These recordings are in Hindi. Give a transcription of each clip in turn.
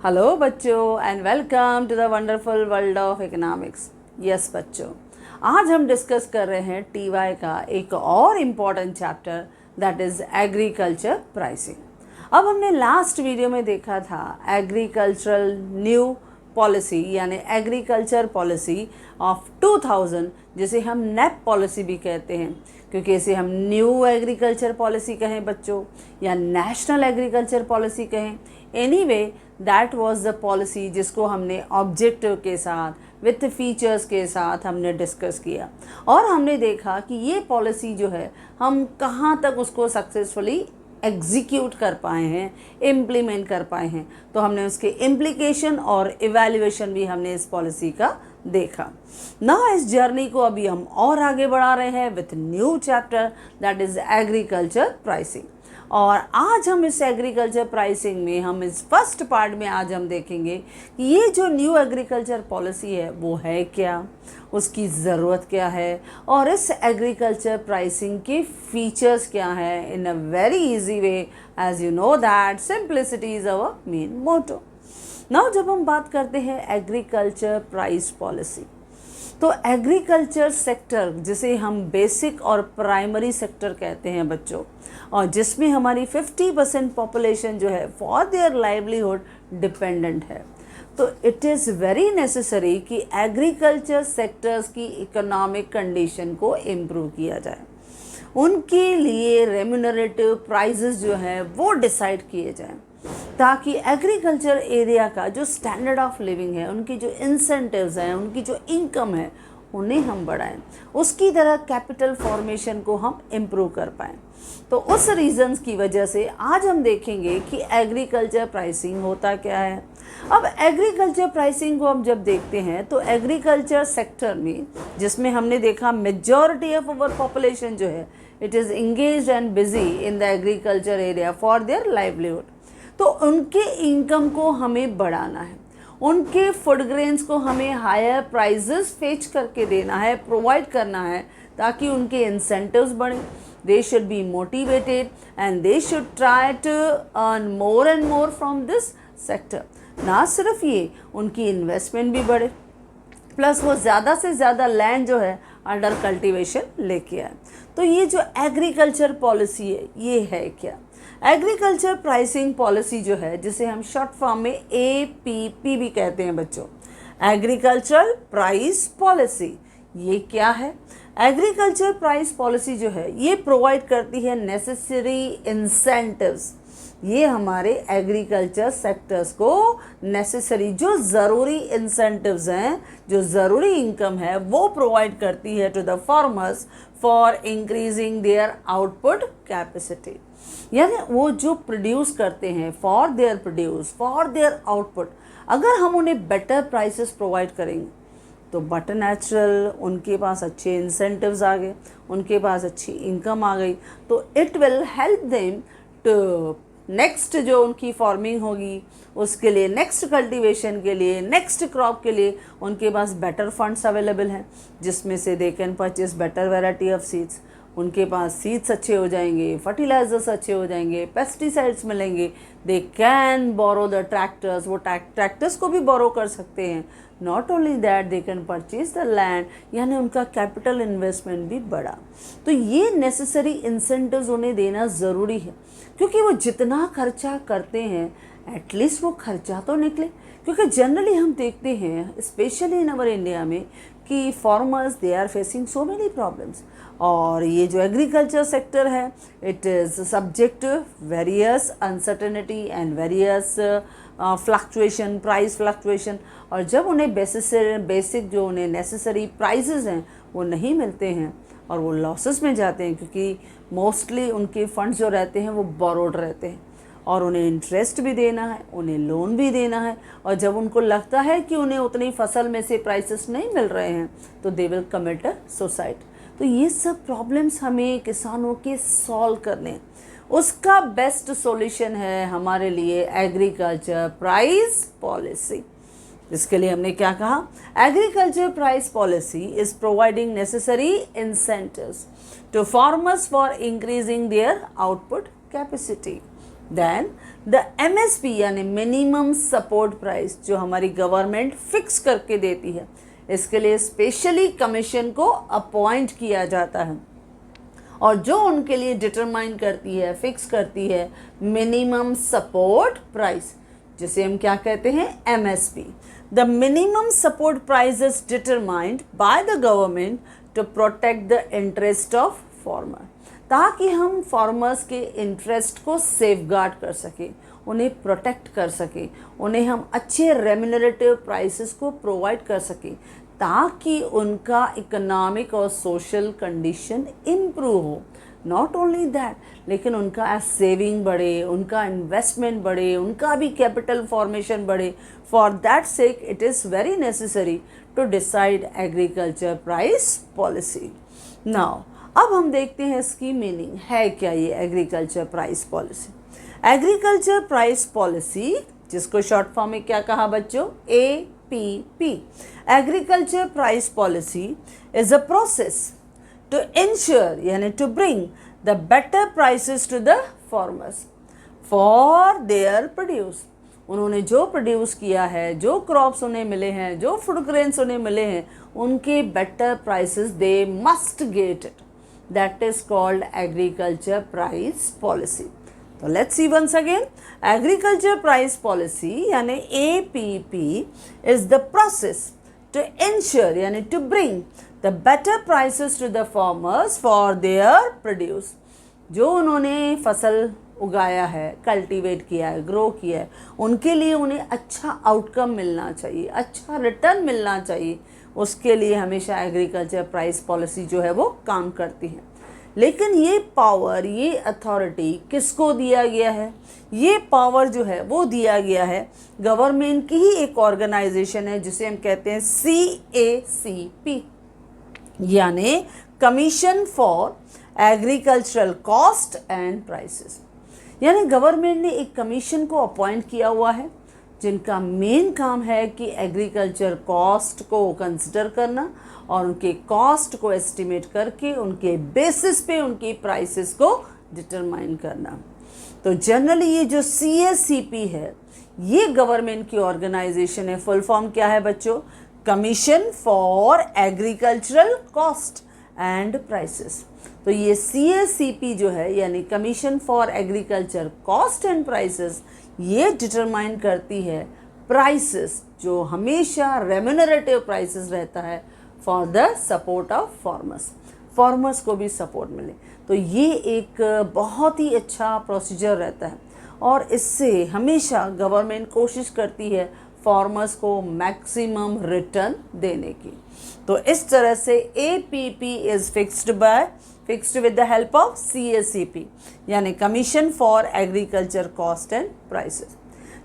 हेलो बच्चों and welcome to the wonderful world of economics. Yes बच्चों, आज हम डिस्कस कर रहे हैं टीवाई का एक और important chapter that is agriculture pricing. अब हमने लास्ट वीडियो में देखा था एग्रीकल्चरल न्यू पॉलिसी यानी एग्रीकल्चर पॉलिसी ऑफ 2000, जिसे हम नेप पॉलिसी भी कहते हैं, क्योंकि इसे हम न्यू एग्रीकल्चर पॉलिसी कहें बच्चों या नेशनल एग्रीकल्चर पॉलिसी कहें। Anyway that was the policy जिसको हमने ऑब्जेक्टिव के साथ विथ फीचर्स के साथ हमने डिस्कस किया और हमने देखा कि ये पॉलिसी जो है हम कहाँ तक उसको सक्सेसफुली एग्जीक्यूट कर पाए हैं, इम्प्लीमेंट कर पाए हैं। तो हमने उसके इम्प्लीकेशन और इवैल्यूएशन भी हमने इस पॉलिसी का देखा। ना इस जर्नी को अभी हम और आगे बढ़ा रहे हैं with new chapter that is agriculture pricing. और आज हम इस एग्रीकल्चर प्राइसिंग में हम इस फर्स्ट पार्ट में आज हम देखेंगे कि ये जो न्यू एग्रीकल्चर पॉलिसी है वो है क्या, उसकी ज़रूरत क्या है और इस एग्रीकल्चर प्राइसिंग के फीचर्स क्या है in a very easy way. As you know that simplicity is our main motto. Now जब हम बात करते हैं एग्रीकल्चर प्राइस पॉलिसी, तो एग्रीकल्चर सेक्टर जिसे हम बेसिक और प्राइमरी सेक्टर कहते हैं बच्चों, और जिसमें हमारी 50% पॉपुलेशन जो है फॉर देयर लाइवलीहुड डिपेंडेंट है, तो इट इज़ वेरी नेसेसरी कि एग्रीकल्चर सेक्टर्स की इकोनॉमिक कंडीशन को इम्प्रूव किया जाए। उनके लिए रेम्यूनरेटिव प्राइजेस जो हैं वो डिसाइड किए जाएं, ताकि एग्रीकल्चर एरिया का जो स्टैंडर्ड ऑफ लिविंग है, उनकी जो इंसेंटिव्स हैं, उनकी जो इनकम है, उन्हें हम बढ़ाएं। उसकी तरह कैपिटल फॉर्मेशन को हम इम्प्रूव कर पाएँ। तो उस रीजंस की वजह से आज हम देखेंगे कि एग्रीकल्चर प्राइसिंग होता क्या है। अब एग्रीकल्चर प्राइसिंग को हम जब देखते हैं तो एग्रीकल्चर सेक्टर में, जिसमें हमने देखा मेजॉरिटी ऑफ अवर पॉपुलेशन जो है it is engaged and busy in the agriculture area for their livelihood, तो उनके इनकम को हमें बढ़ाना है, उनके फूड ग्रेन्स को हमें हायर प्राइजेस फेच करके देना है, प्रोवाइड करना है, ताकि उनके इंसेंटिव्स बढ़ें। They should be motivated and they should try to earn more and more from this sector। ना सिर्फ ये, उनकी इन्वेस्टमेंट भी बढ़े, प्लस वो ज़्यादा से ज़्यादा लैंड जो है अंडर कल्टीवेशन लेके आए। तो ये जो एग्रीकल्चर पॉलिसी है ये है क्या? एग्रीकल्चर प्राइसिंग पॉलिसी जो है, जिसे हम शॉर्ट फॉर्म में APP भी कहते हैं बच्चों, एग्रीकल्चरल प्राइस पॉलिसी, ये क्या है? एग्रीकल्चर प्राइस पॉलिसी जो है ये प्रोवाइड करती है नेसेसरी इंसेंटिव्स। ये हमारे एग्रीकल्चर सेक्टर्स को नेसेसरी जो ज़रूरी इंसेंटिव्स हैं, जो ज़रूरी इनकम है, वो प्रोवाइड करती है to the farmers for increasing their output capacity. यानी वो जो प्रोड्यूस करते हैं फॉर देयर आउटपुट, अगर हम उन्हें बेटर प्राइसेस प्रोवाइड करेंगे तो बट नेचुरल उनके पास अच्छे इंसेंटिव्स आ गए, उनके पास अच्छी इनकम आ गई, तो it will help them to next जो उनकी फार्मिंग होगी उसके लिए, नेक्स्ट कल्टीवेशन के लिए, नेक्स्ट क्रॉप के लिए उनके पास बेटर फंड्स अवेलेबल हैं, जिसमें से दे can purchase better variety of seeds. उनके पास सीड्स अच्छे हो जाएंगे, फर्टिलाइजर्स अच्छे हो जाएंगे, पेस्टिसाइड्स मिलेंगे, they can borrow the tractors, वो ट्रैक्टर्स को भी बोरो कर सकते हैं। Not only that they can purchase the land, यानी उनका कैपिटल इन्वेस्टमेंट भी बढ़ा। तो ये नेसेसरी इंसेंटिव्स उन्हें देना ज़रूरी है, क्योंकि वो जितना खर्चा करते हैं एटलीस्ट वो खर्चा तो निकले। क्योंकि जनरली हम देखते हैं स्पेशली इन अवर इंडिया में कि farmers they are facing so many problems, और ये जो एग्रीकल्चर सेक्टर है it is subject to various uncertainty and various fluctuation, price fluctuation. और जब उन्हें बेसिक जो उन्हें नेसेसरी प्राइसेस हैं वो नहीं मिलते हैं और वो लॉसेस में जाते हैं, क्योंकि मोस्टली उनके फंड्स जो रहते हैं वो बोरोड रहते हैं और उन्हें इंटरेस्ट भी देना है, उन्हें लोन भी देना है, और जब उनको लगता है कि उन्हें उतनी फसल में से प्राइसेस नहीं मिल रहे हैं तो they will commit a suicide. तो ये सब प्रॉब्लम्स हमें किसानों के सॉल्व करने हैं। उसका बेस्ट सॉल्यूशन है हमारे लिए एग्रीकल्चर प्राइस पॉलिसी। इसके लिए हमने क्या कहा? Agriculture price policy is providing necessary incentives to farmers for increasing their output capacity. Then the MSP यानी मिनिमम सपोर्ट प्राइस जो हमारी गवर्नमेंट फिक्स करके देती है, इसके लिए स्पेशली कमीशन को अपॉइंट किया जाता है और जो उनके लिए डिटरमाइन करती है, फिक्स करती है मिनिमम सपोर्ट प्राइस, जिसे हम क्या कहते हैं, MSP। The minimum support price is determined by the government to protect the interest of farmer, ताकि हम फार्मर्स के इंटरेस्ट को सेफगार्ड कर सकें, उन्हें प्रोटेक्ट कर सकें, उन्हें हम अच्छे रेम्यूनरेटिव प्राइसेस को प्रोवाइड कर सकें, ताकि उनका इकोनॉमिक और सोशल कंडीशन इम्प्रूव हो। नॉट ओनली दैट, लेकिन उनका सेविंग बढ़े, उनका इन्वेस्टमेंट बढ़े, उनका भी कैपिटल फॉर्मेशन बढ़े। For that sake it is very necessary to decide agriculture price policy. Now अब हम देखते हैं इसकी मीनिंग है क्या ये agriculture price policy. Agriculture price policy, जिसको शॉर्ट फॉर्म में क्या कहा बच्चों, APP, agriculture price policy is a process to ensure यानी to bring the better prices to the farmers for their produce. उन्होंने जो प्रोड्यूस किया है, जो क्रॉप्स उन्हें मिले हैं, जो फूड ग्रेन्स उन्हें मिले हैं, उनके better prices they must get it. That is called agriculture price policy. So let's see once again. Agriculture price policy यानी APP is the process to ensure यानी to bring the better prices to the farmers for their produce. जो उन्होंने फसल उगाया है, कल्टीवेट किया है, ग्रो किया है, उनके लिए उन्हें अच्छा आउटकम मिलना चाहिए, अच्छा रिटर्न मिलना चाहिए। उसके लिए हमेशा एग्रीकल्चर प्राइस पॉलिसी जो है वो काम करती है। लेकिन ये पावर, ये अथॉरिटी किसको दिया गया है? ये पावर जो है वो दिया गया है गवर्नमेंट की ही एक ऑर्गेनाइजेशन है जिसे हम कहते हैं CACP यानी commission for agricultural cost and prices. यानी गवर्नमेंट ने एक कमीशन को अपॉइंट किया हुआ है जिनका मेन काम है कि एग्रीकल्चर कॉस्ट को कंसिडर करना और उनके कॉस्ट को एस्टिमेट करके उनके बेसिस पे उनकी प्राइसेस को डिटरमाइन करना। तो जनरली ये जो CACP है ये गवर्नमेंट की ऑर्गेनाइजेशन है। फुल फॉर्म क्या है बच्चों? Commission for agricultural cost and prices. तो ये CACP जो है यानी commission for agriculture cost and prices, ये डिटरमाइन करती है प्राइसेस जो हमेशा रेम्यूनरेटिव प्राइसेस रहता है for the support of farmers, farmers को भी सपोर्ट मिले। तो ये एक बहुत ही अच्छा प्रोसीजर रहता है और इससे हमेशा गवर्नमेंट कोशिश करती है फार्मर्स को मैक्सिमम रिटर्न देने की। तो इस तरह से APP is fixed with the help of CACP यानी commission for agriculture cost and prices.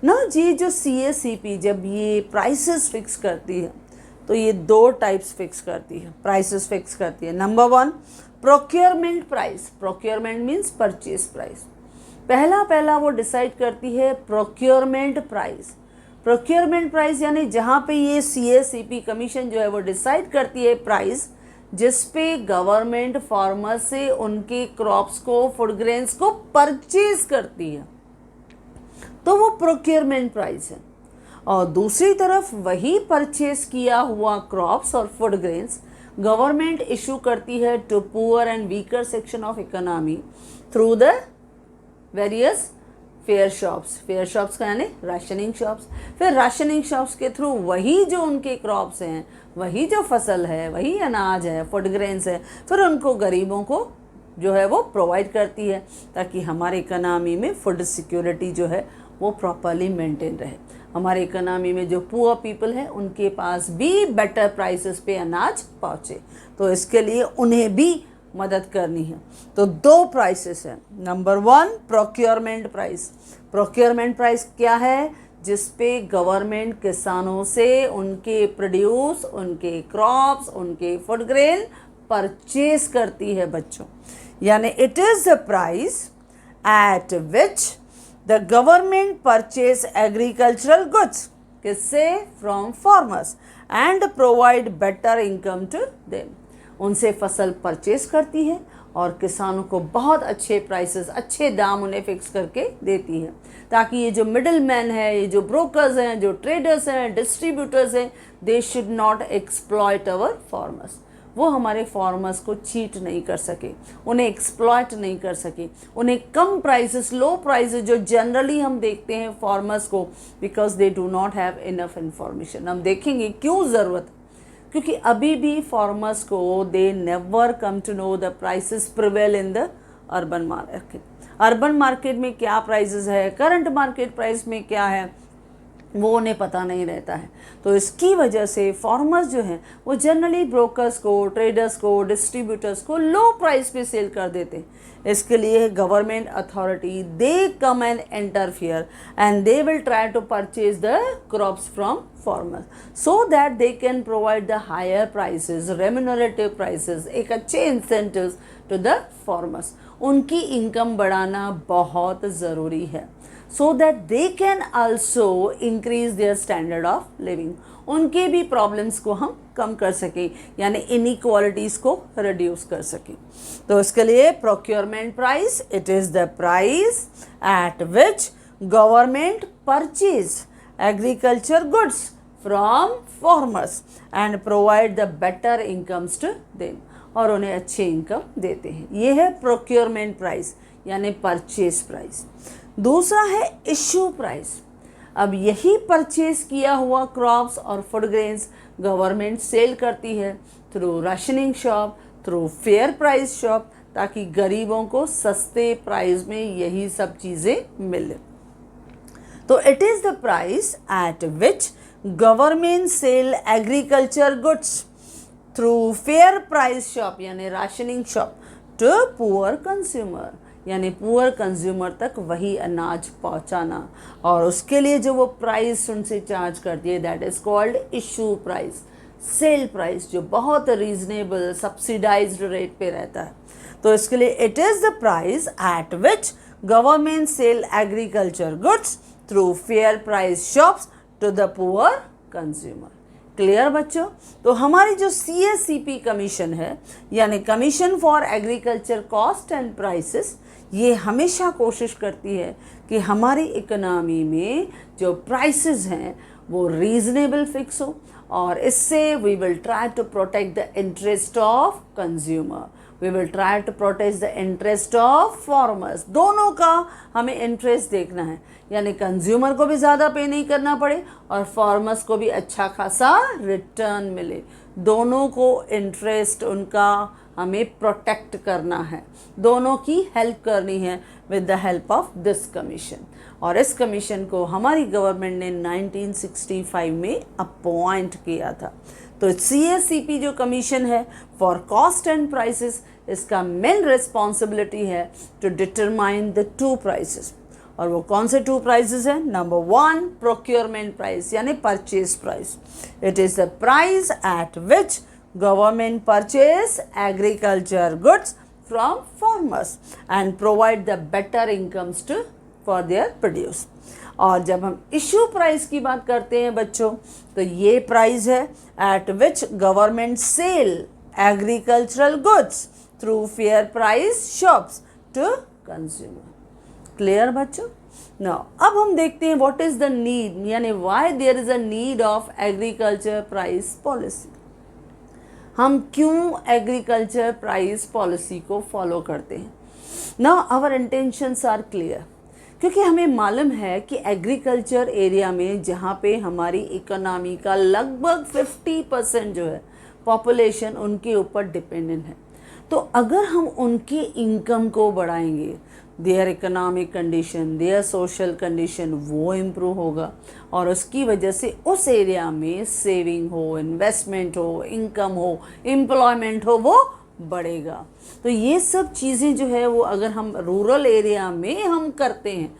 ना जी जो CACP जब ये प्राइसेस फिक्स करती है तो ये दो टाइप्स फिक्स करती है, प्राइसेस फिक्स करती है। Number 1 procurement price. Procurement means purchase price. पहला वो डिसाइड करती है प्रोक्योरमेंट प्राइस। प्रोक्योरमेंट प्राइस यानी जहाँ पे ये CACP कमीशन जो है वो डिसाइड करती है प्राइस जिस पे गवर्नमेंट फार्मर से उनके क्रॉप्स को, फूड ग्रेन्स को परचेज करती है, तो वो प्रोक्योरमेंट प्राइस है। और दूसरी तरफ वही परचेज किया हुआ क्रॉप्स और फूड ग्रेन्स गवर्नमेंट इशू करती है to poor and weaker section of economy through the various fair shops का यानी राशनिंग शॉप्स। फिर राशनिंग शॉप्स के थ्रू वही जो उनके क्रॉप्स हैं, वही जो फसल है, वही अनाज है, फूड ग्रेन्स है, फिर उनको गरीबों को जो है वो प्रोवाइड करती है ताकि हमारे इकोनॉमी में फूड सिक्योरिटी जो है वो प्रॉपरली मेंटेन रहे। हमारे इकोनॉमी में जो पुअर पीपल है उनके पास भी बेटर प्राइसेस पे अनाज पहुँचे, तो इसके लिए उन्हें भी मदद करनी है। तो दो प्राइसेस हैं। Number 1 procurement price. Procurement price क्या है? जिस पे गवर्नमेंट किसानों से उनके प्रोड्यूस, उनके क्रॉप्स, उनके फूड ग्रेन परचेज करती है बच्चों। यानी it is the price at which the government purchase agricultural goods. किससे? From farmers and provide better income to them. उनसे फसल परचेज करती है और किसानों को बहुत अच्छे प्राइसेस, अच्छे दाम उन्हें फिक्स करके देती है, ताकि ये जो मिडिल मैन है, ये जो ब्रोकर्स हैं, जो ट्रेडर्स हैं, डिस्ट्रीब्यूटर्स हैं, they should not exploit our farmers. वो हमारे फार्मर्स को चीट नहीं कर सके, उन्हें एक्सप्लॉयट नहीं कर सके, उन्हें कम प्राइसेस, लो प्राइसेस जो जनरली हम देखते हैं फार्मर्स को, because they do not have enough information. हम देखेंगे क्यों ज़रूरत, क्योंकि अभी भी फार्मर्स को they never come to know the prices prevail in the urban market. Urban market में क्या प्राइसेस है, करंट मार्केट प्राइस में क्या है, वो उन्हें पता नहीं रहता है। तो इसकी वजह से फार्मर्स जो हैं वो जनरली ब्रोकर्स को, ट्रेडर्स को, डिस्ट्रीब्यूटर्स को लो प्राइस पे सेल कर देते हैं। इसके लिए government authority they come and interfere and they will try to purchase the crops from farmers so that they can provide the higher prices, remunerative prices, एक अच्छे इंसेंटिव्स टू द फार्मर्स। उनकी इनकम बढ़ाना बहुत ज़रूरी है, so that they can also increase their standard of living। उनके भी प्रॉब्लम्स को हम कम कर सकें, यानी इनइक्वालिटीज़ को रिड्यूस कर सकें। तो इसके लिए procurement price, it is the price at which government purchase agriculture goods from farmers and provide the better incomes to them, और उन्हें अच्छे इनकम देते हैं। ये है प्रोक्योरमेंट प्राइस यानी परचेज प्राइस। दूसरा है इश्यू प्राइस। अब यही परचेज किया हुआ क्रॉप्स और फूड ग्रेन्स गवर्नमेंट सेल करती है through rationing shop, through fair price shop, ताकि गरीबों को सस्ते प्राइस में यही सब चीज़ें मिले। तो it is the price at which government sell agriculture goods through fair price shop यानी rationing shop to poor consumer, यानी पुअर कंज्यूमर तक वही अनाज पहुंचाना, और उसके लिए जो वो प्राइस उनसे चार्ज करती है that is called issue price, sale price, जो बहुत रीजनेबल सब्सिडाइज्ड रेट पे रहता है। तो इसके लिए it is the price at which government sell agriculture goods through fair price shops to the poor consumer. Clear बच्चों? तो हमारी जो CSCP कमीशन है, यानी commission for agriculture cost and prices, ये हमेशा कोशिश करती है कि हमारी इकोनॉमी में जो प्राइसेस हैं वो रीजनेबल फिक्स हो, और इससे we will try to protect the interest of consumer, we will try to protect the interest of farmers. दोनों का हमें इंटरेस्ट देखना है, यानी कंज्यूमर को भी ज़्यादा पे नहीं करना पड़े और फार्मर्स को भी अच्छा खासा रिटर्न मिले। दोनों को इंटरेस्ट उनका हमें प्रोटेक्ट करना है, दोनों की हेल्प करनी है with the help of this commission. और इस कमीशन को हमारी गवर्नमेंट ने 1965 में अपॉइंट किया था। तो CSCP जो कमीशन है फॉर कॉस्ट एंड प्राइसेस, इसका मेन रिस्पॉन्सिबिलिटी है to determine the two prices. और वो कौन से टू प्राइसेस हैं? नंबर 1 प्रोक्योरमेंट प्राइस यानी purchase price. It is the price at which government purchase agriculture goods from farmers and provide the better incomes to for their produce. और जब हम इशू प्राइस की बात करते हैं बच्चों, तो ये प्राइस है at which government sell agricultural goods through fair price shops to consumer. Clear बच्चों? नाउ अब हम देखते हैं व्हाट इज द नीड, यानी why there is a need of agriculture price policy. हम क्यों एग्रीकल्चर प्राइस पॉलिसी को फॉलो करते हैं? Now our intentions are clear, क्योंकि हमें मालूम है कि एग्रीकल्चर एरिया में जहाँ पे हमारी इकोनॉमी का लगभग 50% जो है पॉपुलेशन उनके ऊपर डिपेंडेंट है। तो अगर हम उनकी इनकम को बढ़ाएंगे, there economic condition, their social condition वो इम्प्रूव होगा, और उसकी वजह से उस एरिया में सेविंग हो, इन्वेस्टमेंट हो, इनकम हो, एम्प्लॉयमेंट हो, वो बढ़ेगा। तो ये सब चीज़ें जो है वो अगर हम रूरल एरिया में हम करते हैं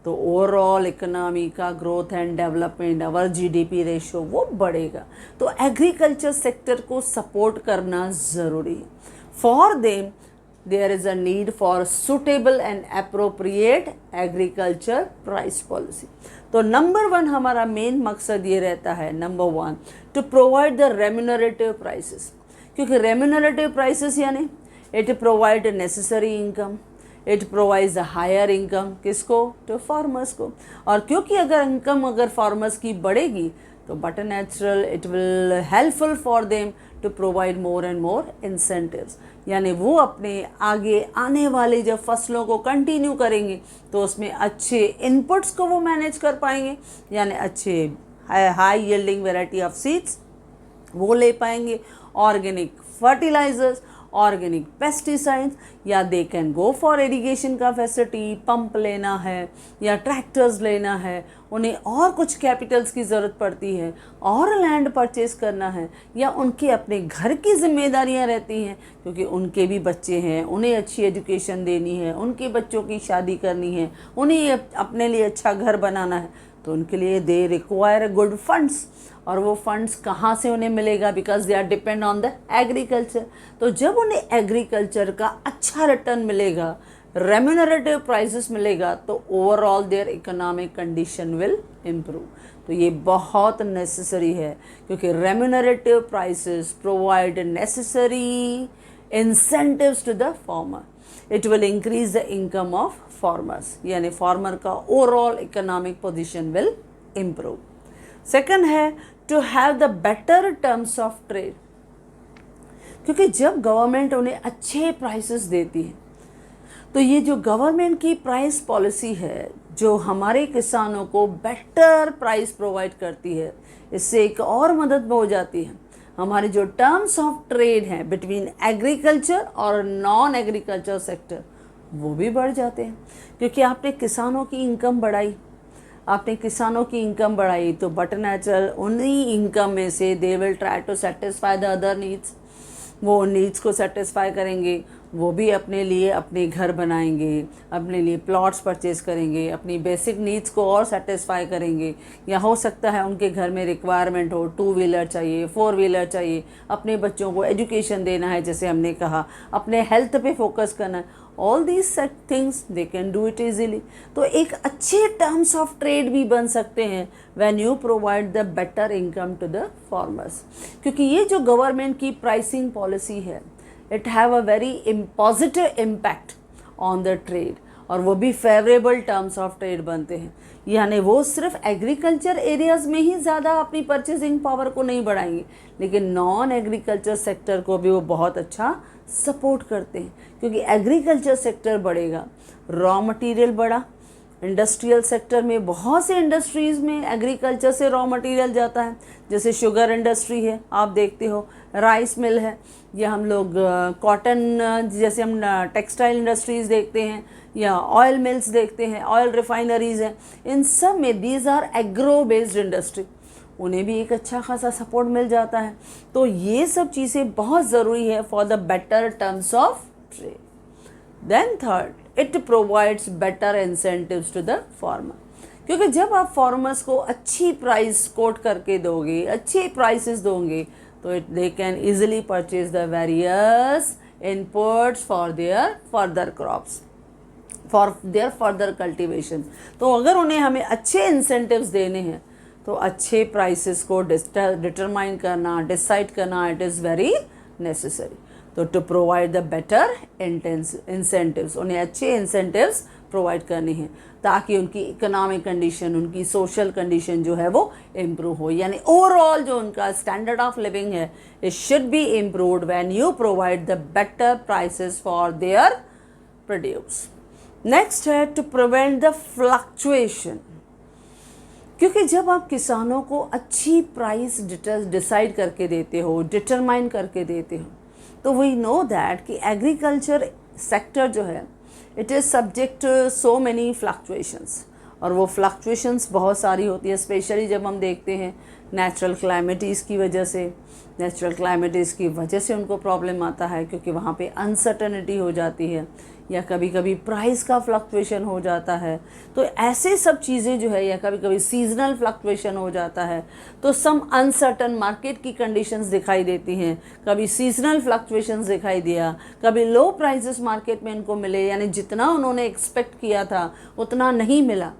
तो ओवरऑल इकोनॉमी का growth and development, our GDP ratio वो बढ़ेगा। तो एग्रीकल्चर सेक्टर को सपोर्ट करना ज़रूरी है। For them there is a need for suitable and appropriate agriculture price policy। तो नंबर 1 हमारा मेन मकसद ये रहता है, number 1 to provide the remunerative prices, क्योंकि remunerative prices यानी it provide necessary income, it provides a higher income, किसको? टू फार्मर्स को। और क्योंकि अगर इनकम अगर फार्मर्स की बढ़ेगी तो but natural it will helpful for them to provide more and more incentives, यानी वो अपने आगे आने वाले जब फसलों को कंटिन्यू करेंगे तो उसमें अच्छे इनपुट्स को वो मैनेज कर पाएंगे, यानी अच्छे high yielding variety of seeds वो ले पाएंगे, ऑर्गेनिक फर्टिलाइजर्स, ऑर्गेनिक पेस्टिसाइड्स, या they can go for irrigation का फैसिलिटी, पंप लेना है या ट्रैक्टर्स लेना है, उन्हें और कुछ कैपिटल्स की ज़रूरत पड़ती है और लैंड परचेज करना है, या उनके अपने घर की जिम्मेदारियां रहती हैं क्योंकि उनके भी बच्चे हैं, उन्हें अच्छी एजुकेशन देनी है, उनके बच्चों की शादी करनी है, उन्हें अपने लिए अच्छा घर बनाना है, तो उनके लिए दे रिक्वायर गुड फंड्स। और वो फंड्स कहाँ से उन्हें मिलेगा? Because they are depend on the agriculture. तो जब उन्हें एग्रीकल्चर का अच्छा रिटर्न मिलेगा, रेम्यूनरेटिव प्राइसेस मिलेगा, तो overall their economic condition will improve. तो ये बहुत नेसेसरी है क्योंकि remunerative prices provide necessary incentives to the farmer. It will increase the income of farmers, यानी फार्मर का overall economic position will improve. Second है to have the better terms of trade, क्योंकि जब गवर्नमेंट उन्हें अच्छे प्राइसेस देती है तो ये जो गवर्नमेंट की प्राइस पॉलिसी है जो हमारे किसानों को बेटर प्राइस प्रोवाइड करती है, इससे एक और मदद हो जाती है। हमारे जो टर्म्स ऑफ ट्रेड हैं बिटवीन एग्रीकल्चर और नॉन एग्रीकल्चर सेक्टर वो भी बढ़ जाते हैं, क्योंकि आपने किसानों की इनकम बढ़ाई, आपने किसानों की इनकम बढ़ाई तो बट नेचुरल उन्हीं इनकम में से they will try to satisfy the other needs, वो नीड्स को सेटिस्फाई करेंगे, वो भी अपने लिए अपने घर बनाएंगे, अपने लिए प्लॉट्स परचेज करेंगे, अपनी बेसिक नीड्स को और सेटिस्फाई करेंगे, या हो सकता है उनके घर में रिक्वायरमेंट हो 2 व्हीलर चाहिए, 4 व्हीलर चाहिए, अपने बच्चों को एजुकेशन देना है, जैसे हमने कहा अपने हेल्थ पे फोकस करना है, all these things they can do it easily. तो एक अच्छे टर्म्स ऑफ ट्रेड भी बन सकते हैं when you provide the better income to the farmers, क्योंकि ये जो गवर्नमेंट की प्राइसिंग पॉलिसी है it have a very positive impact on the trade, और वो भी फेवरेबल टर्म्स ऑफ ट्रेड बनते हैं, यानी वो सिर्फ एग्रीकल्चर एरियाज़ में ही ज़्यादा अपनी परचेजिंग पावर को नहीं बढ़ाएंगे, लेकिन नॉन एग्रीकल्चर सेक्टर को भी वो बहुत अच्छा सपोर्ट करते हैं, क्योंकि एग्रीकल्चर सेक्टर बढ़ेगा, रॉ मटेरियल बढ़ा, इंडस्ट्रियल सेक्टर में बहुत से इंडस्ट्रीज़ में एग्रीकल्चर से रॉ मटेरियल जाता है, जैसे शुगर इंडस्ट्री है, आप देखते हो राइस मिल है, या हम लोग कॉटन, जैसे हम टेक्सटाइल इंडस्ट्रीज़ देखते हैं, या ऑयल मिल्स देखते हैं, ऑयल रिफाइनरीज़ हैं, इन सब में these are agro based industry, उन्हें भी एक अच्छा खासा सपोर्ट मिल जाता है। तो ये सब चीज़ें बहुत ज़रूरी है for the better terms of trade. Then third, it provides better incentives to the farmer, क्योंकि जब आप फार्मर्स को अच्छी प्राइस कोट करके दोगे, अच्छे प्राइसेस दोगे, तो it they can easily purchase the various inputs for their further crops, for their further cultivation. तो अगर उन्हें हमें अच्छे इंसेंटिव्स देने हैं तो अच्छे प्राइसेस को डिटरमाइन करना, डिसाइड करना, इट इज़ वेरी नेसेसरी। तो to provide the better incentives, उन्हें अच्छे इंसेंटिव्स प्रोवाइड करने हैं ताकि उनकी इकोनॉमिक कंडीशन, उनकी सोशल कंडीशन जो है वो इम्प्रूव हो, यानी ओवरऑल जो उनका स्टैंडर्ड ऑफ लिविंग है it should be improved when you provide the better prices for their produce. Next है टू प्रिवेंट द फ्लक्चुएशन, क्योंकि जब आप किसानों को अच्छी प्राइस डिसाइड करके देते हो, डिटरमाइन करके देते हो, तो वी नो दैट कि एग्रीकल्चर सेक्टर जो है it is subject to so many fluctuations, और वो फ्लक्चुएशंस बहुत सारी होती है, स्पेशली जब हम देखते हैं नेचुरल क्लाइमेटीज़ की वजह से, नेचुरल क्लाइमेटीज़ की वजह से उनको प्रॉब्लम आता है, क्योंकि वहाँ पे अनसर्टनिटी हो जाती है, या कभी कभी प्राइस का फ्लक्चुएशन हो जाता है। तो ऐसे सब चीज़ें जो है, या कभी कभी सीजनल फ्लक्चुएशन हो जाता है, तो सम अनसर्टन मार्केट की कंडीशंस दिखाई देती हैं, कभी सीजनल फ्लक्चुएशंस दिखाई दिया, कभी लो प्राइसेस मार्केट में इनको मिले, यानी जितना उन्होंने एक्सपेक्ट किया था उतना नहीं मिला,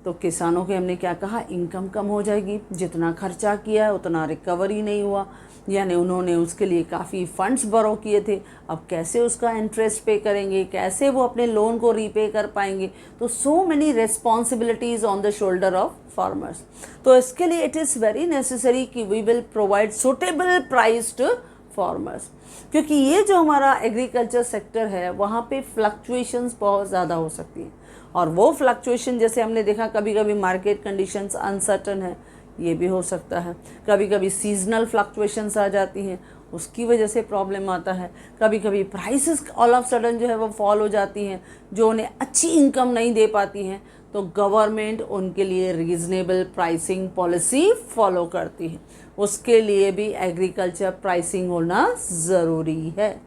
तो किसानों के हमने क्या कहा, इनकम कम हो जाएगी, जितना खर्चा किया है उतना रिकवरी नहीं हुआ, यानी उन्होंने उसके लिए काफ़ी फंड्स बोरो किए थे, अब कैसे उसका इंटरेस्ट पे करेंगे, कैसे वो अपने लोन को रीपे कर पाएंगे। तो so many responsibilities on the shoulder of farmers. तो इसके लिए इट इज़ वेरी नेसेसरी कि we will provide suitable price to farmers, क्योंकि ये जो हमारा एग्रीकल्चर सेक्टर है वहाँ पे फ्लक्चुएशंस बहुत ज़्यादा हो सकती हैं, और वो फ्लक्चुएशन जैसे हमने देखा कभी कभी मार्केट कंडीशंस अनसर्टन है, ये भी हो सकता है, कभी कभी सीजनल फ्लक्चुएशंस आ जाती हैं, उसकी वजह से प्रॉब्लम आता है, कभी कभी प्राइसेस ऑल ऑफ सडन जो है वो फॉल हो जाती हैं, जो उन्हें अच्छी इनकम नहीं दे पाती हैं, तो गवर्नमेंट उनके लिए रीजनेबल प्राइसिंग पॉलिसी फॉलो करती है, उसके लिए भी एग्रीकल्चर प्राइसिंग होना ज़रूरी है।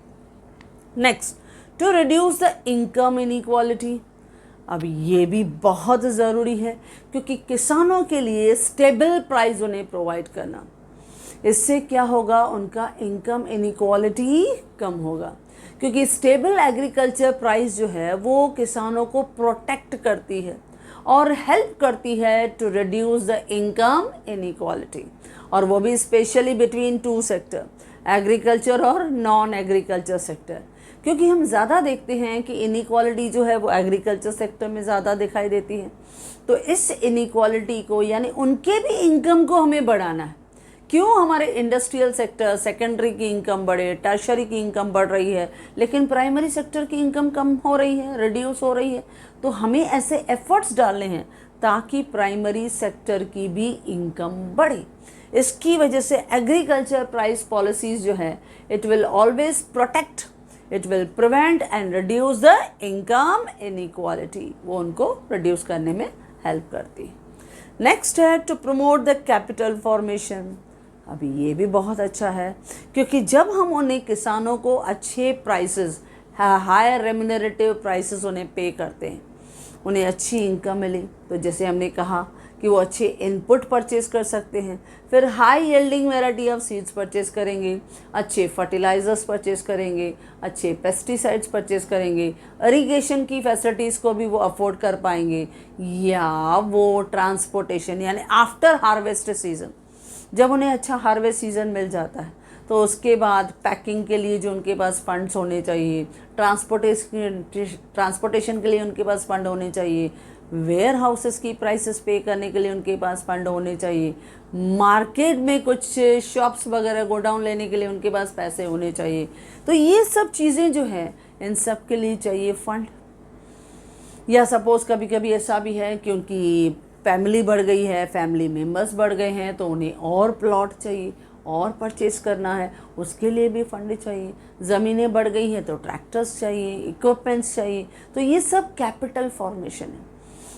Next, to reduce the income inequality. अब ये भी बहुत ज़रूरी है, क्योंकि किसानों के लिए स्टेबल प्राइस उन्हें प्रोवाइड करना, इससे क्या होगा, उनका इनकम इनइक्वालिटी कम होगा, क्योंकि स्टेबल एग्रीकल्चर प्राइस जो है वो किसानों को प्रोटेक्ट करती है और हेल्प करती है to reduce the income inequality, और वो भी specially between two sector, agriculture और नॉन एग्रीकल्चर सेक्टर, क्योंकि हम ज़्यादा देखते हैं कि इनइक्वालिटी जो है वो एग्रीकल्चर सेक्टर में ज़्यादा दिखाई देती है। तो इस इनइक्वालिटी को, यानी उनके भी इनकम को हमें बढ़ाना है। क्यों हमारे इंडस्ट्रियल सेक्टर, सेकेंडरी की इनकम बढ़े, टर्शरी की इनकम बढ़ रही है, लेकिन प्राइमरी सेक्टर की इनकम कम हो रही है, रिड्यूस हो रही है। तो हमें ऐसे एफर्ट्स डालने हैं ताकि प्राइमरी सेक्टर की भी इनकम बढ़े। इसकी वजह से एग्रीकल्चर प्राइस पॉलिसीज़ जो है, it will always protect, it will prevent and reduce the income inequality, वो उनको रिड्यूस करने में हेल्प करती है। नेक्स्ट है to promote the capital formation. अभी ये भी बहुत अच्छा है, क्योंकि जब हम उन्हें किसानों को अच्छे प्राइसेस, हायर रेम्यूनरेटिव प्राइसेस उन्हें पे करते हैं, उन्हें अच्छी इनकम मिली, तो जैसे हमने कहा कि वो अच्छे इनपुट परचेज कर सकते हैं, फिर high yielding variety of seeds purchase करेंगे, अच्छे फर्टिलाइजर्स परचेज करेंगे, अच्छे पेस्टिसाइड्स परचेज करेंगे, इरिगेशन की फैसिलिटीज़ को भी वो अफोर्ड कर पाएंगे, या वो ट्रांसपोर्टेशन, यानी आफ्टर हार्वेस्ट सीज़न जब उन्हें अच्छा हार्वेस्ट सीज़न मिल जाता है तो उसके बाद पैकिंग के लिए जो उनके पास फंड्स होने चाहिए, ट्रांसपोर्टेशन के लिए उनके पास फंड होने चाहिए, वेयर हाउसेस की प्राइसेस पे करने के लिए उनके पास फंड होने चाहिए, मार्केट में कुछ शॉप्स वगैरह गोडाउन लेने के लिए उनके पास पैसे होने चाहिए। तो ये सब चीज़ें जो है, इन सब के लिए चाहिए फंड। या सपोज़ कभी कभी ऐसा भी है क्योंकि फैमिली बढ़ गई है, फैमिली मेम्बर्स बढ़ गए हैं, तो उन्हें और प्लॉट चाहिए और परचेस करना है, उसके लिए भी फंड चाहिए। ज़मीनें बढ़ गई हैं तो ट्रैक्टर्स चाहिए, इक्विपमेंट्स चाहिए। तो ये सब कैपिटल फॉर्मेशन है,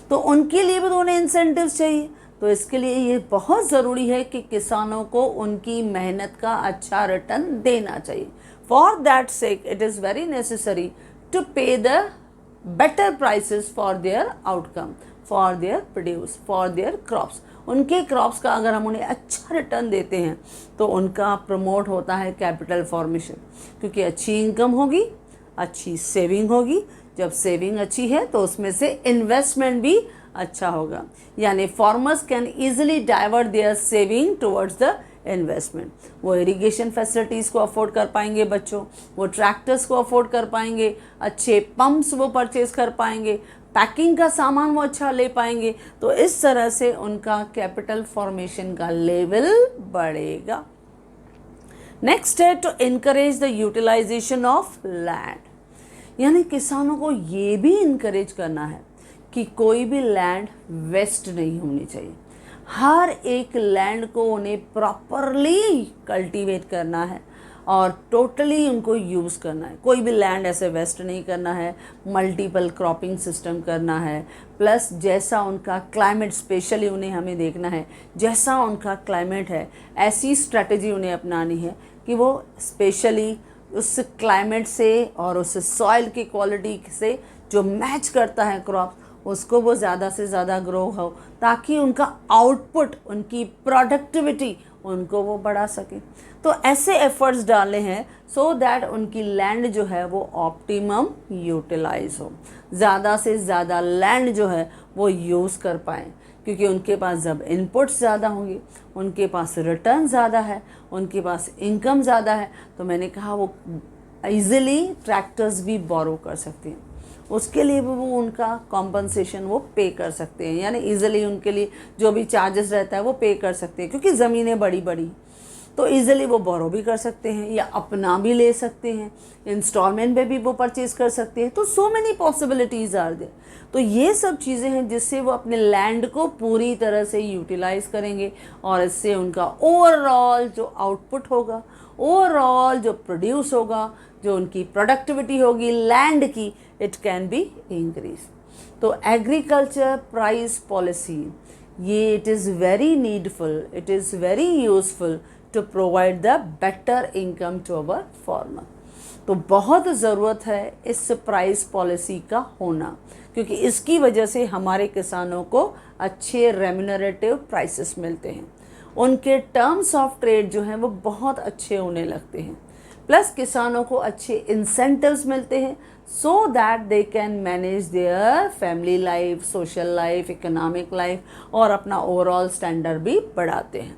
तो उनके लिए भी तो उन्हें इंसेंटिव्स चाहिए। तो इसके लिए ये बहुत ज़रूरी है कि किसानों को उनकी मेहनत का अच्छा रिटर्न देना चाहिए। For that sake it is very necessary to pay the better prices for their outcome, for their produce, for their crops. उनके क्रॉप्स का अगर हम उन्हें अच्छा रिटर्न देते हैं तो उनका प्रमोट होता है कैपिटल फॉर्मेशन, क्योंकि अच्छी इनकम होगी, अच्छी सेविंग होगी। जब सेविंग अच्छी है तो उसमें से इन्वेस्टमेंट भी अच्छा होगा, यानी farmers can easily divert their saving towards the investment. वो इरिगेशन फैसिलिटीज़ को अफोर्ड कर पाएंगे बच्चों, वो ट्रैक्टर्स को अफोर्ड कर पाएंगे, अच्छे पंप्स वो परचेज कर पाएंगे, पैकिंग का सामान वो अच्छा ले पाएंगे। तो इस तरह से उनका कैपिटल फॉर्मेशन का लेवल बढ़ेगा। नेक्स्ट है to encourage the utilization of land, यानी किसानों को ये भी इनकरेज करना है कि कोई भी लैंड वेस्ट नहीं होनी चाहिए। हर एक लैंड को उन्हें प्रॉपरली कल्टीवेट करना है और टोटली उनको यूज़ करना है। कोई भी लैंड ऐसे वेस्ट नहीं करना है, मल्टीपल क्रॉपिंग सिस्टम करना है, प्लस जैसा उनका क्लाइमेट, स्पेशली उन्हें हमें देखना है जैसा उनका क्लाइमेट है, ऐसी स्ट्रैटेजी उन्हें अपनानी है कि वो स्पेशली उस क्लाइमेट से और उस सॉइल की क्वालिटी से जो मैच करता है क्रॉप, उसको वो ज़्यादा से ज़्यादा ग्रो हो, ताकि उनका आउटपुट, उनकी प्रोडक्टिविटी उनको वो बढ़ा सके। तो ऐसे एफर्ट्स डालने हैं सो दैट उनकी लैंड जो है वो ऑप्टिमम यूटिलाइज हो, ज़्यादा से ज़्यादा लैंड जो है वो यूज़ कर पाएँ, क्योंकि उनके पास जब इनपुट्स ज़्यादा होंगे, उनके पास रिटर्न ज़्यादा है, उनके पास इनकम ज़्यादा है, तो मैंने कहा वो ईज़िली ट्रैक्टर्स भी बोरो कर सकते हैं। उसके लिए भी वो उनका कॉम्पनसेशन वो पे कर सकते हैं, यानी ईज़िली उनके लिए जो भी चार्जेस रहता है वो पे कर सकते हैं, क्योंकि ज़मीनें बड़ी बड़ी, तो ईज़िली वो बोरो भी कर सकते हैं या अपना भी ले सकते हैं, इंस्टॉलमेंट में भी वो परचेज़ कर सकते हैं। तो so many possibilities are there. तो ये सब चीज़ें हैं जिससे वो अपने लैंड को पूरी तरह से यूटिलाइज करेंगे, और इससे उनका ओवरऑल जो आउटपुट होगा, ओवरऑल जो प्रोड्यूस होगा, जो उनकी प्रोडक्टिविटी होगी लैंड की, इट कैन बी इंक्रीज। तो एग्रीकल्चर प्राइस पॉलिसी, ये it is very needful, it is very useful to provide the better income to our farmer. तो बहुत ज़रूरत है इस प्राइस पॉलिसी का होना, क्योंकि इसकी वजह से हमारे किसानों को अच्छे रेम्यूनरेटिव प्राइसेस मिलते हैं, उनके टर्म्स ऑफ ट्रेड जो हैं वो बहुत अच्छे होने लगते हैं, प्लस किसानों को अच्छे इंसेंटिव्स मिलते हैं सो that they can manage their family life, social life, economic life, और अपना ओवरऑल स्टैंडर्ड भी बढ़ाते हैं।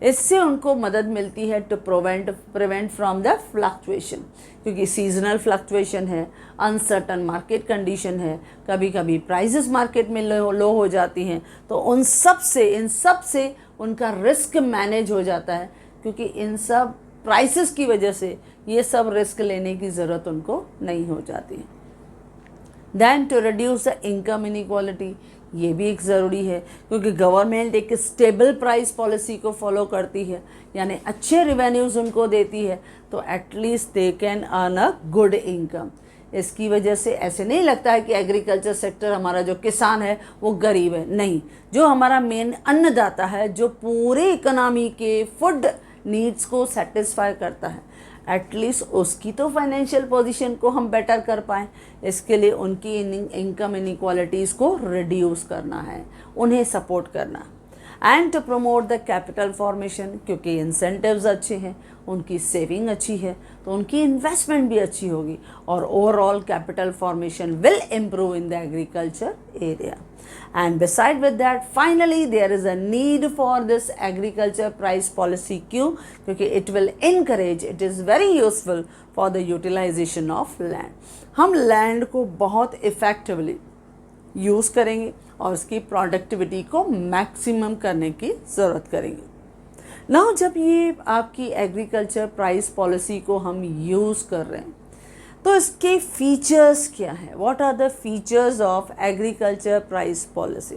इससे उनको मदद मिलती है to prevent from the fluctuation, क्योंकि सीजनल फ्लक्चुएशन है, अनसर्टन मार्केट कंडीशन है, कभी कभी प्राइसेस मार्केट में लो हो जाती हैं, तो इन सब से उनका रिस्क मैनेज हो जाता है, क्योंकि इन सब प्राइसेस की वजह से ये सब रिस्क लेने की ज़रूरत उनको नहीं हो जाती है। Then to reduce the income inequality, ये भी एक ज़रूरी है, क्योंकि गवर्नमेंट एक स्टेबल प्राइस पॉलिसी को फॉलो करती है, यानी अच्छे रिवेन्यूज़ उनको देती है, तो at least they can earn a good income. इसकी वजह से ऐसे नहीं लगता है कि एग्रीकल्चर सेक्टर, हमारा जो किसान है वो गरीब है, नहीं, जो हमारा मेन अन्नदाता है, जो पूरे इकोनॉमी के फूड नीड्स को सेटिस्फाई करता है, एटलीस्ट उसकी तो फाइनेंशियल पोजीशन को हम बेटर कर पाएँ। इसके लिए उनकी इनकम इनइक्वालिटीज़ को रिड्यूस करना है, उन्हें सपोर्ट करना, and to promote the capital formation, क्योंकि इंसेंटिव्स अच्छे हैं, उनकी सेविंग अच्छी है, तो उनकी इन्वेस्टमेंट भी अच्छी होगी, और overall capital formation will improve in the agriculture area. And beside with that, finally there is a need for this agriculture price policy क्यों? क्योंकि it will encourage, it is very useful for the utilization of land। हम land को बहुत effectively यूज़ करेंगे और उसकी प्रोडक्टिविटी को मैक्सिमम करने की ज़रूरत करेंगे। नाउ जब ये आपकी एग्रीकल्चर प्राइस पॉलिसी को हम यूज़ कर रहे हैं, तो इसके फीचर्स क्या हैं? What are the features of agriculture price policy?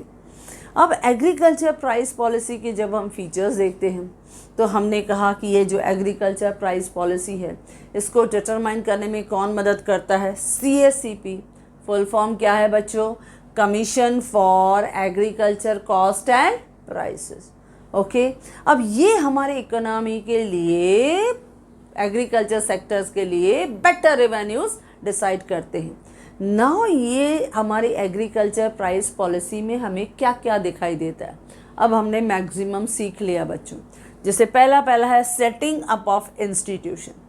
अब एग्रीकल्चर प्राइस पॉलिसी के जब हम फीचर्स देखते हैं, तो हमने कहा कि ये जो एग्रीकल्चर प्राइस पॉलिसी है, इसको डिटरमाइन करने में कौन मदद करता है? CACP। फुल फॉर्म क्या है बच्चों? Commission for agriculture cost and prices. Okay, अब ये हमारे इकोनॉमी के लिए, एग्रीकल्चर सेक्टर्स के लिए बेटर रेवेन्यूज डिसाइड करते हैं। नाउ ये हमारी एग्रीकल्चर प्राइस पॉलिसी में हमें क्या क्या दिखाई देता है, अब हमने मैक्सिमम सीख लिया बच्चों। जैसे पहला है सेटिंग अप ऑफ इंस्टीट्यूशन।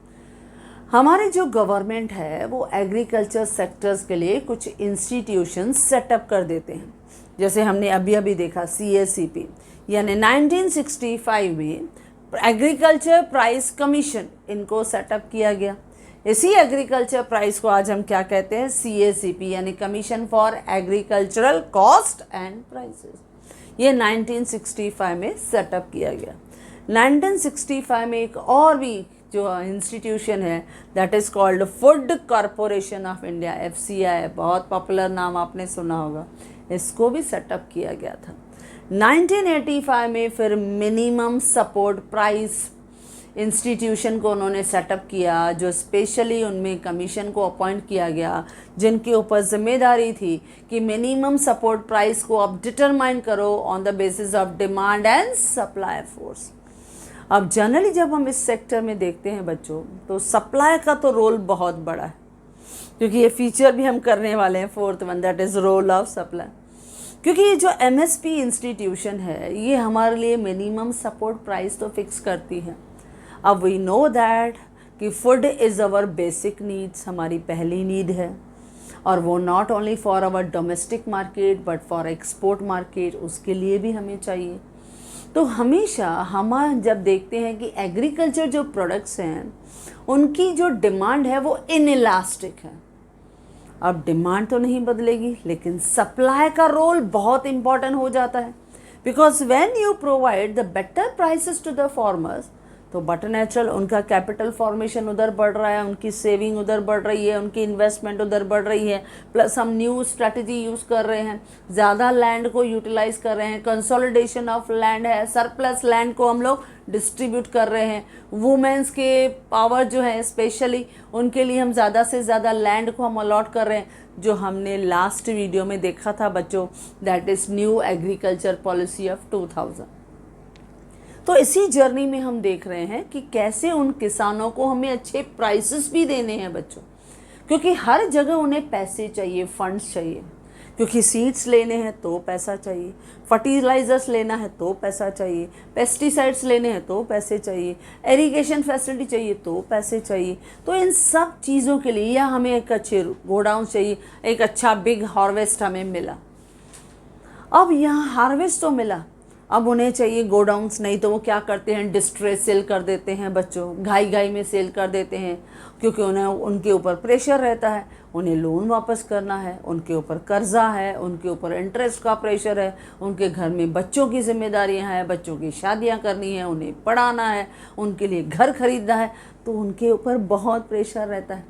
हमारे जो गवर्नमेंट है वो एग्रीकल्चर सेक्टर्स के लिए कुछ इंस्टीट्यूशन सेटअप कर देते हैं। जैसे हमने अभी देखा CACP, यानी 1965 में एग्रीकल्चर प्राइस कमीशन इनको सेटअप किया गया। इसी एग्रीकल्चर प्राइस को आज हम क्या कहते हैं? CACP, यानी commission for agricultural cost and prices. ये 1965 में सेटअप किया गया। 1965 में एक और भी जो इंस्टीट्यूशन है, that is called food corporation of India, FCI, बहुत पॉपुलर नाम आपने सुना होगा, इसको भी सेटअप किया गया था। 1985 में फिर मिनिमम सपोर्ट प्राइस इंस्टीट्यूशन को उन्होंने सेटअप किया, जो स्पेशली उनमें कमीशन को अपॉइंट किया गया, जिनके ऊपर जिम्मेदारी थी कि मिनिमम सपोर्ट प्राइस को आप डिटरमाइन करो on the basis of demand and supply force. अब जनरली जब हम इस सेक्टर में देखते हैं बच्चों, तो सप्लाई का तो रोल बहुत बड़ा है, क्योंकि ये फीचर भी हम करने वाले हैं, 4th one, that is role of supply. क्योंकि ये जो एमएसपी इंस्टीट्यूशन है ये हमारे लिए मिनिमम सपोर्ट प्राइस तो फिक्स करती है। अब वी नो दैट कि food is our basic needs, हमारी पहली नीड है, और वो not only for our domestic market but for export market, उसके लिए भी हमें चाहिए। तो हमेशा हम जब देखते हैं कि एग्रीकल्चर जो प्रोडक्ट्स हैं उनकी जो डिमांड है वो इनइलास्टिक है। अब डिमांड तो नहीं बदलेगी लेकिन सप्लाई का रोल बहुत इंपॉर्टेंट हो जाता है, because when you provide the better prices to the farmers तो बट नेचुरल उनका कैपिटल फॉर्मेशन उधर बढ़ रहा है, उनकी सेविंग उधर बढ़ रही है, उनकी इन्वेस्टमेंट उधर बढ़ रही है, प्लस हम न्यू स्ट्रैटेजी यूज़ कर रहे हैं, ज़्यादा लैंड को यूटिलाइज कर रहे हैं, कंसोलिडेशन ऑफ लैंड है, सरप्लस लैंड को हम लोग डिस्ट्रीब्यूट कर रहे हैं, वुमेंस के पावर जो है स्पेशली उनके लिए हम ज़्यादा से ज़्यादा लैंड को हम अलॉट कर रहे हैं, जो हमने लास्ट वीडियो में देखा था बच्चों, that is new agriculture policy of 2000। तो इसी जर्नी में हम देख रहे हैं कि कैसे उन किसानों को हमें अच्छे प्राइसेस भी देने हैं बच्चों, क्योंकि हर जगह उन्हें पैसे चाहिए, फंड्स चाहिए, क्योंकि सीड्स लेने हैं तो पैसा चाहिए, फर्टिलाइजर्स लेना है तो पैसा चाहिए, पेस्टिसाइड्स लेने हैं तो पैसे चाहिए, इरिगेशन फैसिलिटी चाहिए तो पैसे चाहिए। तो इन सब चीज़ों के लिए या हमें एक अच्छे गोडाउन चाहिए, एक अच्छा बिग हार्वेस्ट हमें मिला। अब यहाँ हार्वेस्ट तो मिला, अब उन्हें चाहिए गोडाउन्स, नहीं तो वो क्या करते हैं डिस्ट्रेस सेल कर देते हैं बच्चों, घाई में सेल कर देते हैं, क्योंकि उन्हें उनके ऊपर प्रेशर रहता है, उन्हें लोन वापस करना है, उनके ऊपर कर्जा है, उनके ऊपर इंटरेस्ट का प्रेशर है, उनके घर में बच्चों की जिम्मेदारियां हैं, बच्चों की शादियां करनी है, उन्हें पढ़ाना है, उनके लिए घर खरीदना है, तो उनके ऊपर बहुत प्रेशर रहता है।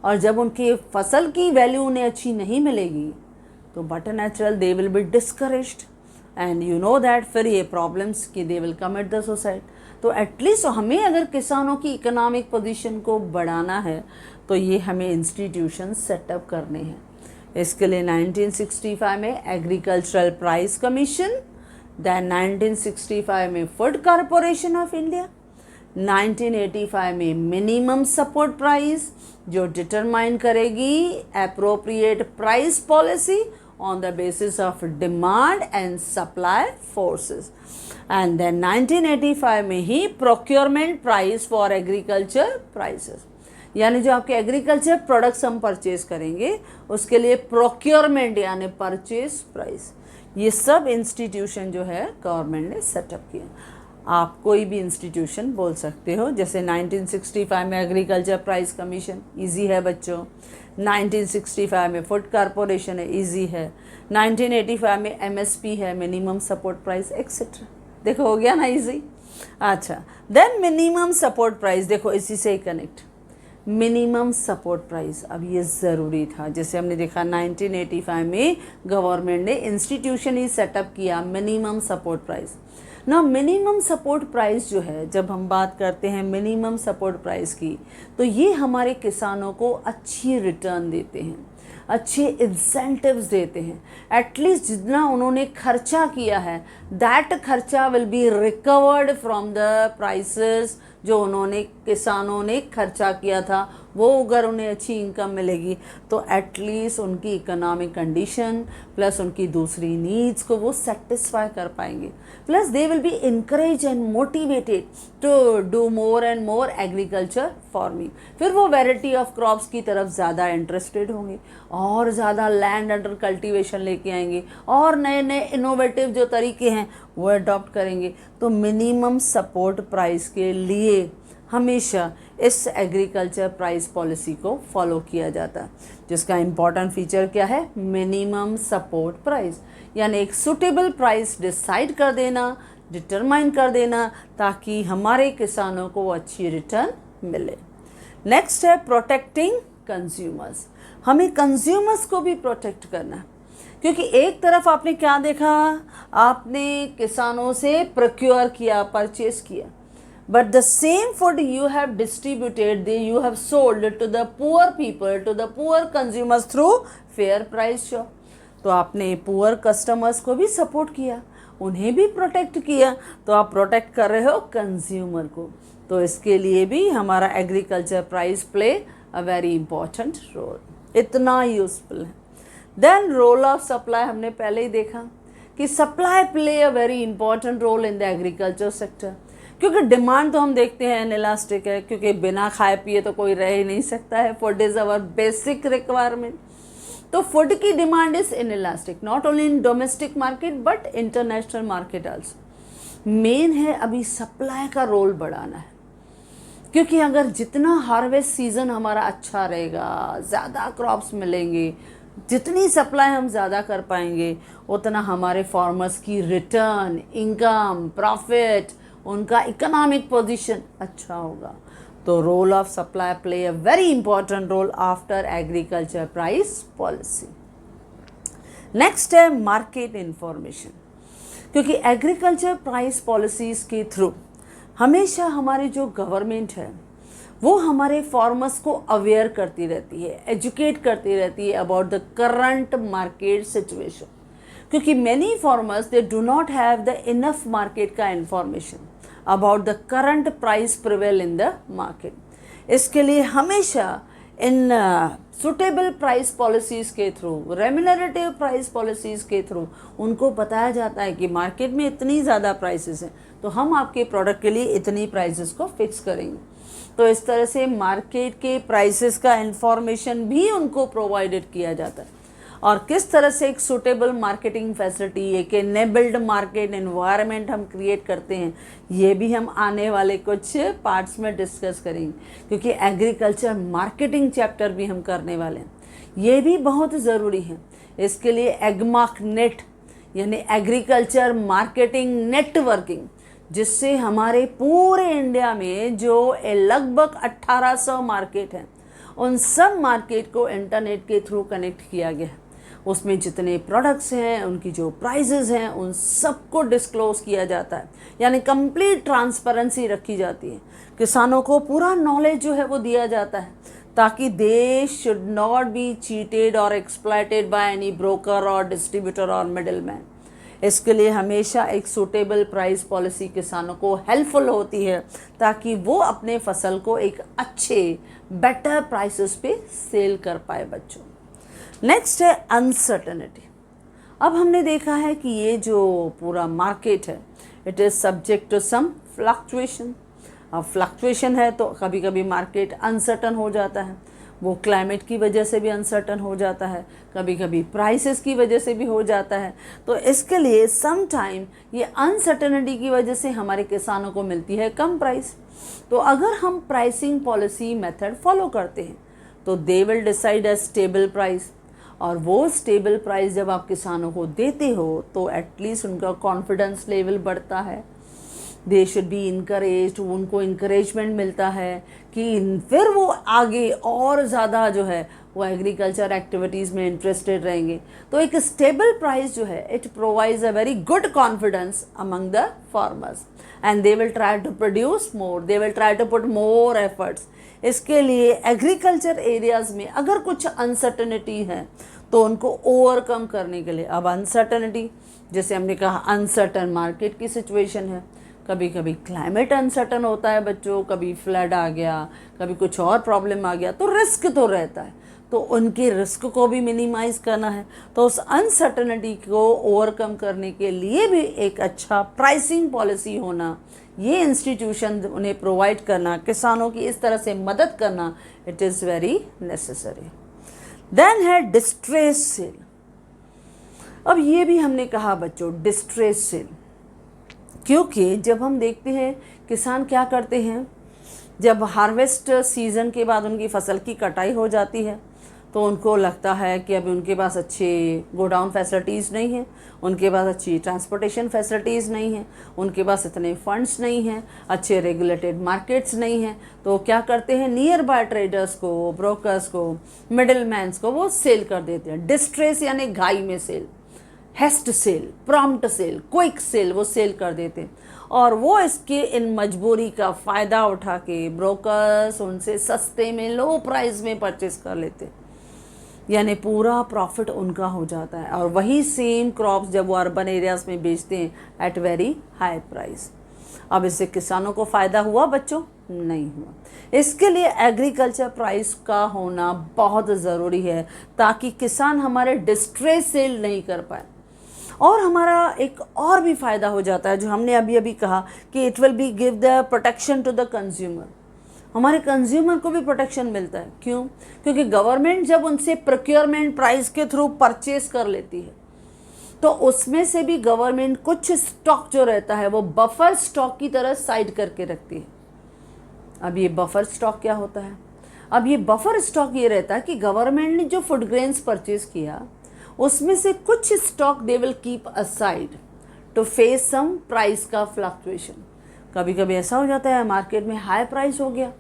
और जब उनकी फसल की वैल्यू उन्हें अच्छी नहीं मिलेगी तो but natural they will B discouraged, and you know that फिर ये प्रॉब्लम्स कि दे will come at the society. तो एटलीस्ट हमें अगर किसानों की इकोनॉमिक पोजीशन को बढ़ाना है तो ये हमें इंस्टीट्यूशन सेटअप करने हैं। इसके लिए 1965 में एग्रीकल्चरल प्राइस कमीशन, दैन 1965 में फूड कॉरपोरेशन ऑफ इंडिया, 1985 में मिनिमम सपोर्ट प्राइस जो डिटरमाइन करेगी appropriate price policy on the basis of demand and supply forces, and then 1985 में ही procurement price for agriculture prices, यानी जो आपके एग्रीकल्चर प्रोडक्ट्स हम परचेज करेंगे उसके लिए प्रोक्योरमेंट यानी परचेज प्राइस, ये सब इंस्टीट्यूशन जो है गवर्नमेंट ने सेटअप किया। आप कोई भी इंस्टीट्यूशन बोल सकते हो, जैसे 1965 में एग्रीकल्चर प्राइस कमीशन, इजी है बच्चों, 1965 में फूड कॉरपोरेशन है, इजी है, 1985 में एमएसपी है, मिनिमम सपोर्ट प्राइस एक्सेट्रा। देखो हो गया ना इजी। अच्छा, देन मिनिमम सपोर्ट प्राइस, देखो इसी से ही कनेक्ट, मिनिमम सपोर्ट प्राइस, अब ये ज़रूरी था। जैसे हमने देखा 1985 में गवर्नमेंट ने इंस्टीट्यूशन ही सेटअप किया मिनिमम सपोर्ट प्राइस ना। मिनिमम सपोर्ट प्राइस जो है, जब हम बात करते हैं मिनिमम सपोर्ट प्राइस की, तो ये हमारे किसानों को अच्छी रिटर्न देते हैं, अच्छे इंसेंटिव्स देते हैं। एटलीस्ट जितना उन्होंने खर्चा किया है दैट खर्चा will be recovered from the prices जो उन्होंने किसानों ने खर्चा किया था, वो अगर उन्हें अच्छी इनकम मिलेगी तो एटलीस्ट उनकी इकोनॉमिक कंडीशन प्लस उनकी दूसरी नीड्स को वो सेटिस्फाई कर पाएंगे, plus they will be encourage and motivated to do more and more agriculture farming. फिर वो वैरायटी ऑफ क्रॉप्स की तरफ ज़्यादा इंटरेस्टेड होंगे और ज़्यादा लैंड अंडर कल्टीवेशन लेके आएंगे और नए नए इनोवेटिव जो तरीके हैं वो अडॉप्ट करेंगे। तो मिनिमम सपोर्ट प्राइस के लिए हमेशा इस एग्रीकल्चर प्राइस पॉलिसी को फॉलो किया जाता है, जिसका इम्पॉर्टेंट फीचर क्या है, मिनिमम सपोर्ट प्राइस, यानी एक सुटेबल प्राइस डिसाइड कर देना, डिटरमाइन कर देना, ताकि हमारे किसानों को अच्छी रिटर्न मिले। नेक्स्ट है प्रोटेक्टिंग कंज्यूमर्स, हमें कंज्यूमर्स को भी प्रोटेक्ट करना है, क्योंकि एक तरफ आपने क्या देखा, आपने किसानों से प्रोक्योर किया, परचेज किया, but the same food you have distributed, you have sold to the poor people, to the poor consumers through fair price shop। तो आपने पुअर कस्टमर्स को भी सपोर्ट किया, उन्हें भी प्रोटेक्ट किया, तो आप प्रोटेक्ट कर रहे हो कंज्यूमर को। तो इसके लिए भी हमारा agriculture price play a very important role, इतना यूजफुल है। देन रोल ऑफ सप्लाई हमने पहले ही देखा, कि supply play a very important role in the agriculture sector, क्योंकि डिमांड तो हम देखते हैं इनइलास्टिक है, क्योंकि बिना खाए पिए तो कोई रह ही नहीं सकता है। Food is our basic requirement. तो फूड की demand is inelastic, not only in domestic market but international market also. Main है अभी सप्लाई का रोल बढ़ाना है, क्योंकि अगर जितना हार्वेस्ट सीज़न हमारा अच्छा रहेगा, ज़्यादा क्रॉप्स मिलेंगे, जितनी सप्लाई हम ज़्यादा कर पाएंगे, उतना हमारे फार्मर्स की रिटर्न, इनकम, प्रॉफिट, उनका इकोनॉमिक पोजीशन अच्छा होगा। तो role of supply play a very important role after agriculture price policy. Next है मार्केट इंफॉर्मेशन, क्योंकि एग्रीकल्चर प्राइस पॉलिसीज़ के थ्रू हमेशा हमारी जो गवर्नमेंट है वो हमारे फार्मर्स को अवेयर करती रहती है, एजुकेट करती रहती है about the current market situation, क्योंकि many farmers they do not have the enough market का information about the current price prevail in the market. इसके लिए हमेशा इन सुटेबल प्राइस पॉलिसीज़ के थ्रू, रेम्यूनरेटिव प्राइस पॉलिसीज़ के थ्रू उनको बताया जाता है कि मार्केट में इतनी ज़्यादा प्राइसेस हैं, तो हम आपके प्रोडक्ट के लिए इतनी प्राइसेस को फिक्स करेंगे। तो इस तरह से मार्केट के प्राइसेस का इंफॉर्मेशन भी उनको प्रोवाइडेड किया जाता है। और किस तरह से एक सूटेबल मार्केटिंग फैसिलिटी, एक एनेबल्ड मार्केट एनवायरनमेंट हम क्रिएट करते हैं, ये भी हम आने वाले कुछ पार्ट्स में डिस्कस करेंगे, क्योंकि एग्रीकल्चर मार्केटिंग चैप्टर भी हम करने वाले हैं। ये भी बहुत ज़रूरी है। इसके लिए एग्मार्क नेट यानी एग्रीकल्चर मार्केटिंग नेटवर्किंग, जिससे हमारे पूरे इंडिया में जो लगभग 1800 मार्केट हैं, उन सब मार्केट को इंटरनेट के थ्रू कनेक्ट किया गया है। उसमें जितने प्रोडक्ट्स हैं, उनकी जो प्राइजेज़ हैं, उन सबको डिस्क्लोज़ किया जाता है, यानी कंप्लीट ट्रांसपेरेंसी रखी जाती है। किसानों को पूरा नॉलेज जो है वो दिया जाता है, ताकि they should not be cheated और एक्सप्लॉइटेड बाय एनी ब्रोकर और डिस्ट्रीब्यूटर और मिडिल मैन। इसके लिए हमेशा एक सूटेबल प्राइस पॉलिसी किसानों को हेल्पफुल होती है, ताकि वो अपने फसल को एक अच्छे बेटर प्राइसेस पे सेल कर पाए बच्चों। नेक्स्ट है अनसर्टेनिटी। अब हमने देखा है कि ये जो पूरा मार्केट है, it is subject to some fluctuation. अब फ्लक्चुएशन है तो कभी कभी मार्केट अनसर्टन हो जाता है, वो क्लाइमेट की वजह से भी अनसर्टन हो जाता है, कभी कभी प्राइसेस की वजह से भी हो जाता है। तो इसके लिए सम टाइम ये अनसर्टेनिटी की वजह से हमारे किसानों को मिलती है कम प्राइस। तो अगर हम प्राइसिंग पॉलिसी मेथड फॉलो करते हैं तो they will decide a stable price, और वो स्टेबल प्राइस जब आप किसानों को देते हो तो एटलीस्ट उनका कॉन्फिडेंस लेवल बढ़ता है, दे शुड बी इनकरेज्ड, उनको इनकरेजमेंट मिलता है कि फिर वो आगे और ज़्यादा जो है वो एग्रीकल्चर एक्टिविटीज़ में इंटरेस्टेड रहेंगे। तो एक स्टेबल प्राइस जो है it provides a very good confidence among the farmers and they will try to produce more, they will try to put more efforts. इसके लिए एग्रीकल्चर एरियाज़ में अगर कुछ अनसर्टेनिटी है तो उनको ओवरकम करने के लिए, अब अनसर्टेनिटी जैसे हमने कहा अनसर्टन मार्केट की सिचुएशन है, कभी कभी क्लाइमेट अनसर्टन होता है बच्चों, कभी फ्लड आ गया, कभी कुछ और प्रॉब्लम आ गया, तो रिस्क तो रहता है, तो उनके रिस्क को भी मिनिमाइज़ करना है। तो उस अनसर्टेनिटी को ओवरकम करने के लिए भी एक अच्छा प्राइसिंग पॉलिसी होना, ये इंस्टीट्यूशन उन्हें प्रोवाइड करना, किसानों की इस तरह से मदद करना, it is very necessary. Then है डिस्ट्रेस सेल। अब ये भी हमने कहा बच्चों डिस्ट्रेस सेल, क्योंकि जब हम देखते हैं किसान क्या करते हैं, जब हार्वेस्ट सीज़न के बाद उनकी फसल की कटाई हो जाती है तो उनको लगता है कि अभी उनके पास अच्छे गोडाउन फैसिलिटीज़ नहीं हैं, उनके पास अच्छी ट्रांसपोर्टेशन फैसिलिटीज़ नहीं हैं, उनके पास इतने फंड्स नहीं हैं, अच्छे रेगुलेटेड मार्केट्स नहीं हैं। तो क्या करते हैं, नियर बाय ट्रेडर्स को, ब्रोकर्स को, मिडिल मैन्स को वो सेल कर देते हैं। डिस्ट्रेस यानी घाई में sale, haste sale, prompt sale, quick sale वो सेल कर देते हैं, और वो इसके इन मजबूरी का फ़ायदा उठा के ब्रोकर्स उनसे सस्ते में लो प्राइस में परचेस कर लेते हैं, यानी पूरा प्रॉफिट उनका हो जाता है। और वही सेम क्रॉप्स जब वो अर्बन एरियाज़ में बेचते हैं एट वेरी हाई प्राइस। अब इससे किसानों को फ़ायदा हुआ बच्चों? नहीं हुआ। इसके लिए एग्रीकल्चर प्राइस का होना बहुत ज़रूरी है, ताकि किसान हमारे डिस्ट्रेस सेल नहीं कर पाए। और हमारा एक और भी फ़ायदा हो जाता है जो हमने अभी अभी कहा कि it will be give the protection to the consumer. हमारे कंज्यूमर को भी प्रोटेक्शन मिलता है। क्यों? क्योंकि गवर्नमेंट जब उनसे प्रोक्योरमेंट प्राइस के थ्रू परचेज कर लेती है तो उसमें से भी गवर्नमेंट कुछ स्टॉक जो रहता है वो बफर स्टॉक की तरह साइड करके रखती है। अब ये बफर स्टॉक क्या होता है? अब ये बफर स्टॉक ये रहता है कि गवर्नमेंट ने जो फूड ग्रेन्स परचेज किया उसमें से कुछ stock they will keep aside to face some price का फ्लक्चुएशन। कभी कभी ऐसा हो जाता है मार्केट में हाई प्राइस हो गया,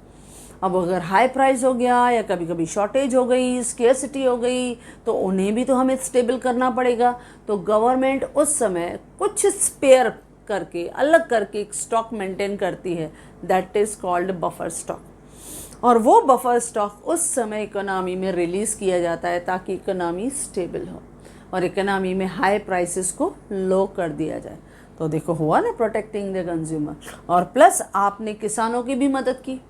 अब अगर हाई प्राइस हो गया या कभी कभी शॉर्टेज हो गई, स्केर्सिटी हो गई, तो उन्हें भी तो हमें स्टेबल करना पड़ेगा। तो गवर्नमेंट उस समय कुछ स्पेयर करके अलग करके एक स्टॉक मेंटेन करती है, that is called buffer stock. और वो बफर स्टॉक उस समय इकोनॉमी में रिलीज़ किया जाता है ताकि इकोनॉमी स्टेबल हो और इकोनॉमी में हाई प्राइसेस को लो कर दिया जाए। तो देखो हुआ ना, प्रोटेक्टिंग द कंज्यूमर। और प्लस आपने किसानों की भी मदद की,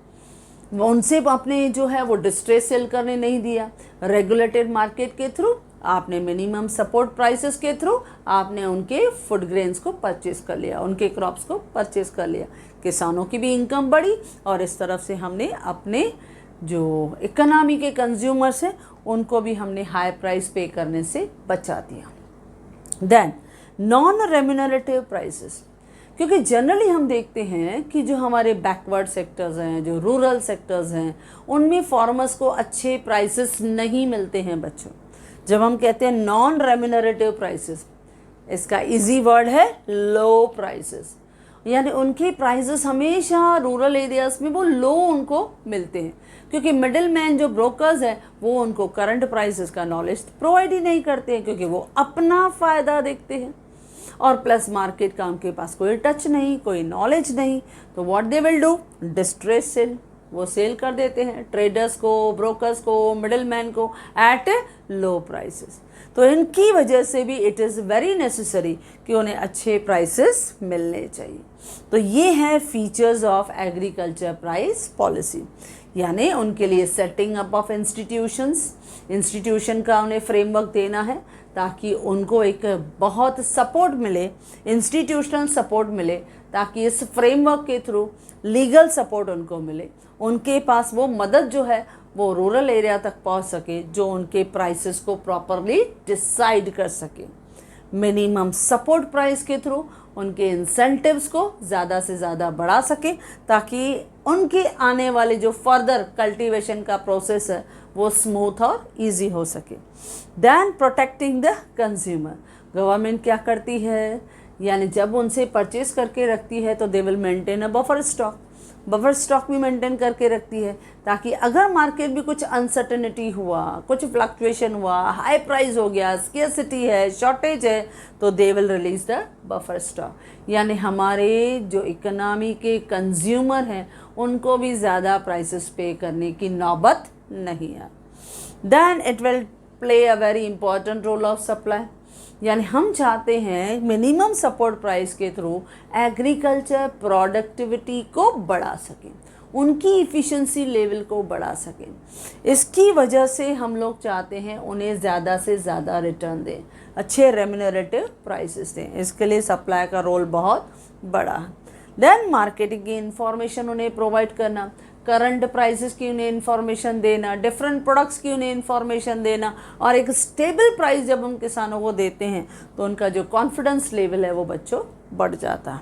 उनसे आपने जो है वो डिस्ट्रेस सेल करने नहीं दिया। रेगुलेटेड मार्केट के थ्रू आपने मिनिमम सपोर्ट प्राइसेस के थ्रू आपने उनके फूड ग्रेन्स को परचेज कर लिया, उनके क्रॉप्स को परचेज कर लिया। किसानों की भी इनकम बढ़ी और इस तरफ से हमने अपने जो इकोनॉमी के कंज्यूमर्स हैं उनको भी हमने हाई प्राइस पे करने से बचा दिया। देन नॉन रेम्यूनरेटिव प्राइसेस, क्योंकि जनरली हम देखते हैं कि जो हमारे बैकवर्ड सेक्टर्स हैं, जो रूरल सेक्टर्स हैं, उनमें फार्मर्स को अच्छे प्राइसेस नहीं मिलते हैं बच्चों। जब हम कहते हैं नॉन रेम्यूनरेटिव प्राइसेस, इसका इजी वर्ड है लो प्राइसेस, यानी उनके प्राइसेस हमेशा रूरल एरियाज़ में वो लो उनको मिलते हैं क्योंकि मिडिल मैन जो ब्रोकर्स हैं वो उनको करंट प्राइसेस का नॉलेज प्रोवाइड ही नहीं करते हैं क्योंकि वो अपना फ़ायदा देखते हैं और प्लस मार्केट का उनके पास कोई टच नहीं, कोई नॉलेज नहीं। तो what they will do, distress cell, वो सेल कर देते हैं ट्रेडर्स को, ब्रोकर्स को, मिडिल मैन को एट लो प्राइसेस। तो इनकी वजह से भी इट इज़ वेरी नेसेसरी कि उन्हें अच्छे प्राइसेस मिलने चाहिए। तो ये है features of agriculture price policy, यानी उनके लिए सेटिंग अप ऑफ इंस्टीट्यूशन का उन्हें फ्रेमवर्क देना है ताकि उनको एक बहुत सपोर्ट मिले, इंस्टीट्यूशनल सपोर्ट मिले, ताकि इस फ्रेमवर्क के थ्रू लीगल सपोर्ट उनको मिले, उनके पास वो मदद जो है वो रूरल एरिया तक पहुंच सके जो उनके प्राइसेस को प्रॉपरली डिसाइड कर सके। मिनिमम सपोर्ट प्राइस के थ्रू उनके इंसेंटिव्स को ज़्यादा से ज़्यादा बढ़ा सके ताकि उनके आने वाले जो फर्दर कल्टीवेशन का प्रोसेस है वो स्मूथ और इजी हो सके। Then protecting the consumer, government क्या करती है, यानी जब उनसे परचेज करके रखती है तो they will maintain a buffer stock, buffer stock भी मेंटेन करके रखती है ताकि अगर मार्केट में कुछ अनसर्टेनिटी हुआ, कुछ फ्लक्चुएशन हुआ, हाई प्राइस हो गया, स्केर्सिटी है, शॉर्टेज है, तो they will release the buffer stock. यानी हमारे जो इकोनॉमी के कंज्यूमर हैं उनको भी ज़्यादा प्राइसेस पे करने की नौबत नहीं है। Then it will play a very important role of supply, यानी हम चाहते हैं मिनिमम सपोर्ट प्राइस के थ्रू एग्रीकल्चर प्रोडक्टिविटी को बढ़ा सकें, उनकी इफ़िशेंसी लेवल को बढ़ा सकें। इसकी वजह से हम लोग चाहते हैं उन्हें ज़्यादा से ज़्यादा रिटर्न दें, अच्छे रेम्यूनरेटिव प्राइसेस दें। इसके लिए सप्लाई का रोल बहुत बड़ा है। देन मार्केटिंग की इंफॉर्मेशन उन्हें प्रोवाइड करना, करंट प्राइसेस की उन्हें इन्फॉर्मेशन देना, डिफरेंट प्रोडक्ट्स की उन्हें इन्फॉर्मेशन देना, और एक स्टेबल प्राइस जब हम किसानों को देते हैं तो उनका जो कॉन्फिडेंस लेवल है वो बच्चों बढ़ जाता है।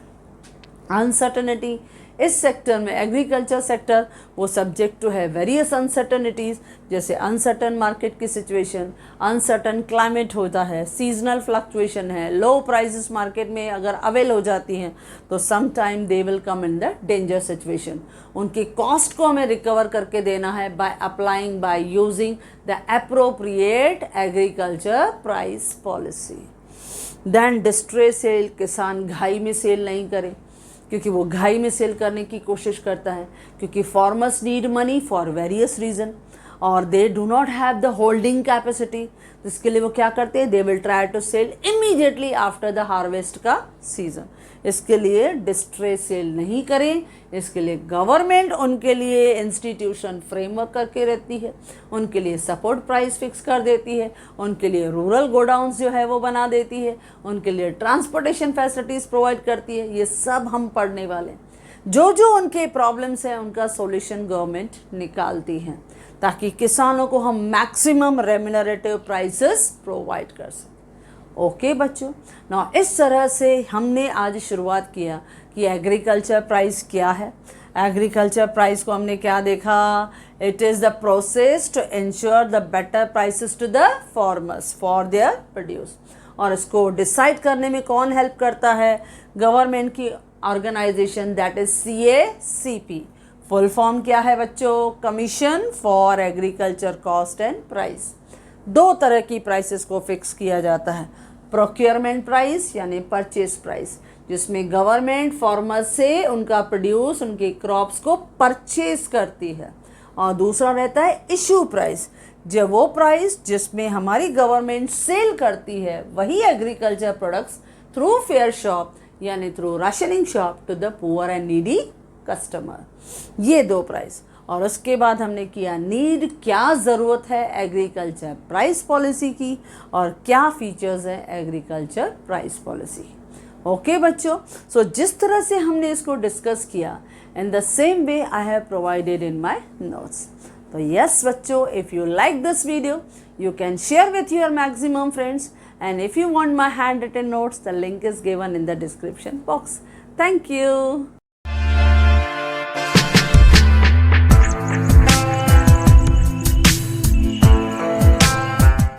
अनसर्टनिटी इस सेक्टर में, एग्रीकल्चर सेक्टर, वो सब्जेक्ट टू है वेरियस अनसर्टनिटीज़, जैसे अनसर्टन मार्केट की सिचुएशन, अनसर्टन क्लाइमेट होता है, सीजनल फ्लक्चुएशन है, लो प्राइसेस मार्केट में अगर अवेल हो जाती हैं तो some time they will come in the danger situation. उनकी कॉस्ट को हमें रिकवर करके देना है by using the appropriate agriculture price policy. Then distress sale, किसान घाई में सेल नहीं करे क्योंकि वो घाई में सेल करने की कोशिश करता है क्योंकि farmers need money for various reason. और they do not have the holding capacity, जिसके लिए वो क्या करते हैं, they will try to sell immediately after the harvest का सीजन। इसके लिए डिस्ट्रेस सेल नहीं करें, इसके लिए गवर्नमेंट उनके लिए इंस्टीट्यूशन फ्रेमवर्क करके रहती है, उनके लिए सपोर्ट प्राइस फिक्स कर देती है, उनके लिए रूरल गोडाउन्स जो है वो बना देती है, उनके लिए ट्रांसपोर्टेशन फैसिलिटीज़ प्रोवाइड करती है। ये सब हम पढ़ने वाले हैं। जो जो उनके प्रॉब्लम्स हैं उनका सॉल्यूशन गवर्नमेंट निकालती है, ताकि किसानों को हम मैक्सिमम रेम्यूनरेटिव प्राइसेस प्रोवाइड कर सकें। ओके बच्चों, ना इस तरह से हमने आज शुरुआत किया कि एग्रीकल्चर प्राइस क्या है। एग्रीकल्चर प्राइस को हमने क्या देखा, it is the process to ensure the better prices to the farmers for their produce. और इसको डिसाइड करने में कौन हेल्प करता है, गवर्नमेंट की organisation, that is CACP। Full form क्या है बच्चों, commission for agriculture cost and price. दो तरह की प्राइसेस को फिक्स किया जाता है, प्रोक्योरमेंट प्राइस यानी परचेज प्राइस, जिसमें गवर्नमेंट फार्मर्स से उनका प्रोड्यूस, उनके क्रॉप्स को परचेज करती है। और दूसरा रहता है इशू प्राइस, जो वो प्राइस जिसमें हमारी गवर्नमेंट सेल करती है वही agriculture products through fair shop यानी through rationing shop to the poor and needy customer. ये दो प्राइस। और उसके बाद हमने किया नीड, क्या ज़रूरत है एग्रीकल्चर प्राइस पॉलिसी की और क्या फीचर्स हैं एग्रीकल्चर प्राइस पॉलिसी। ओके बच्चों, सो जिस तरह से हमने इसको डिस्कस किया, in the same way I have provided in my notes. तो यस बच्चों, if you like this video you can share with your maximum friends, and if you want my handwritten notes, the link is given in the description box. Thank you.